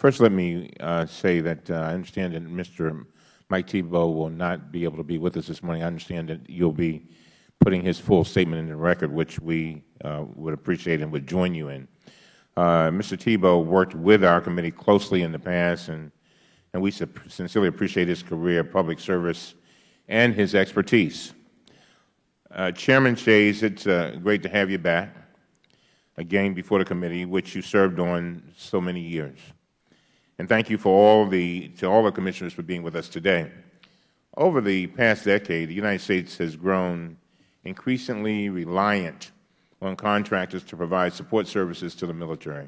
First, let me say that I understand that Mr. Mike Thibeault will not be able to be with us this morning. I understand that you will be putting his full statement in the record, which we would appreciate and would join you in. Mr. Thibeault worked with our committee closely in the past, and we sincerely appreciate his career, public service, and his expertise. Chairman Shays, it's great to have you back again before the committee, which you served on so many years. And thank you to all the commissioners for being with us today. Over the past decade, the United States has grown increasingly reliant on contractors to provide support services to the military,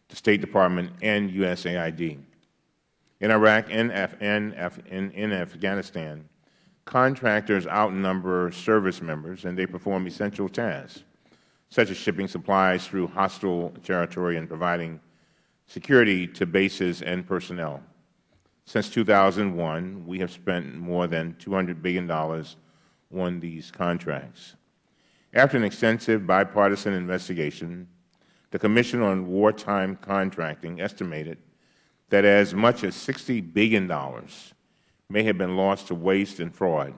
the State Department, and USAID. In Iraq and in Afghanistan, contractors outnumber service members, and they perform essential tasks, such as shipping supplies through hostile territory and providing security to bases and personnel. Since 2001, we have spent more than $200 billion on these contracts. After an extensive bipartisan investigation, the Commission on Wartime Contracting estimated that as much as $60 billion may have been lost to waste and fraud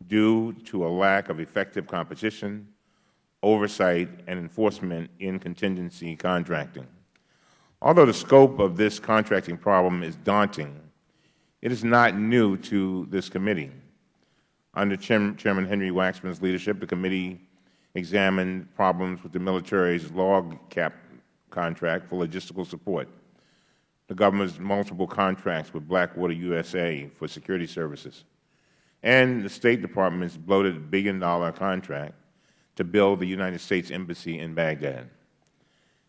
due to a lack of effective competition, oversight, and enforcement in contingency contracting. Although the scope of this contracting problem is daunting, it is not new to this committee. Under Chairman Henry Waxman's leadership, the committee examined problems with the military's log cap contract for logistical support, the government's multiple contracts with Blackwater USA for security services, and the State Department's bloated billion-dollar contract to build the United States Embassy in Baghdad.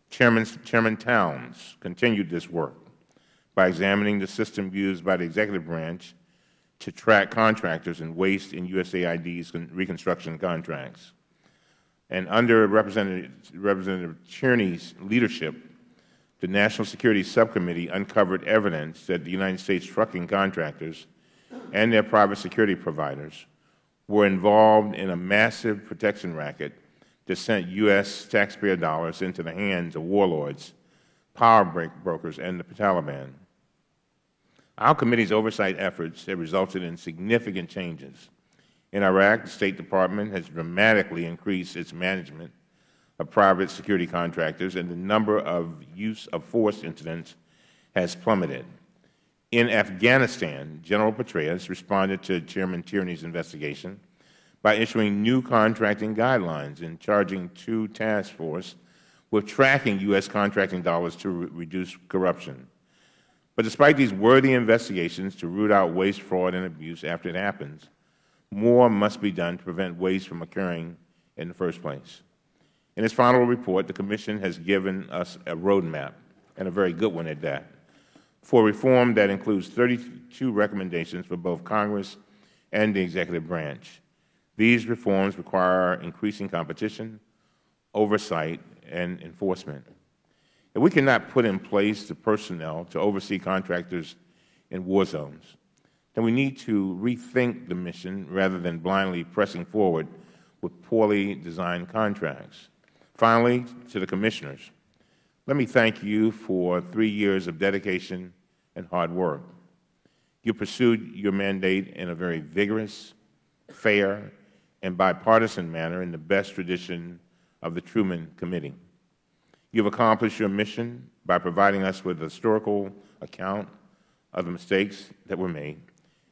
Chairman Towns continued this work by examining the system used by the executive branch to track contractors and waste in USAID's reconstruction contracts. And under Representative Tierney's leadership, the National Security Subcommittee uncovered evidence that the United States trucking contractors and their private security providers were involved in a massive protection racket that sent U.S. taxpayer dollars into the hands of warlords, power brokers, and the Taliban. Our committee's oversight efforts have resulted in significant changes. In Iraq, the State Department has dramatically increased its management of private security contractors, and the number of use of force incidents has plummeted. In Afghanistan, General Petraeus responded to Chairman Tierney's investigation by issuing new contracting guidelines and charging 2 task forces with tracking U.S. contracting dollars to reduce corruption. But despite these worthy investigations to root out waste, fraud, and abuse after it happens, more must be done to prevent waste from occurring in the first place. In its final report, the Commission has given us a roadmap, and a very good one at that, for reform that includes 32 recommendations for both Congress and the executive branch. These reforms require increasing competition, oversight, and enforcement. If we cannot put in place the personnel to oversee contractors in war zones, then we need to rethink the mission rather than blindly pressing forward with poorly designed contracts. Finally, to the Commissioners, let me thank you for 3 years of dedication and hard work. You pursued your mandate in a very vigorous, fair, and bipartisan manner in the best tradition of the Truman Committee. You have accomplished your mission by providing us with a historical account of the mistakes that were made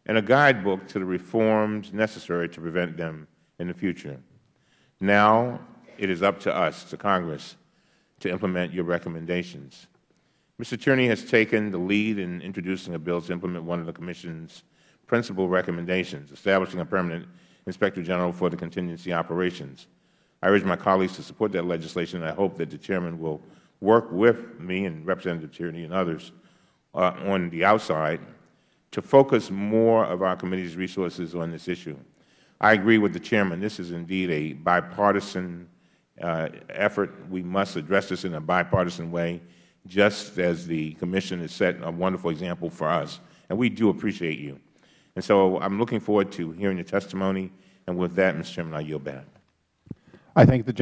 and a guidebook to the reforms necessary to prevent them in the future. Now it is up to us, to Congress, to implement your recommendations. Mr. Tierney has taken the lead in introducing a bill to implement one of the Commission's principal recommendations, establishing a permanent Inspector General for the contingency operations. I urge my colleagues to support that legislation, and I hope that the Chairman will work with me and Representative Tierney and others on the outside to focus more of our committee's resources on this issue. I agree with the Chairman. This is indeed a bipartisan effort. We must address this in a bipartisan way, just as the Commission has set a wonderful example for us. And we do appreciate you. And so I'm looking forward to hearing your testimony. And with that, Mr. Chairman, I yield back. I thank the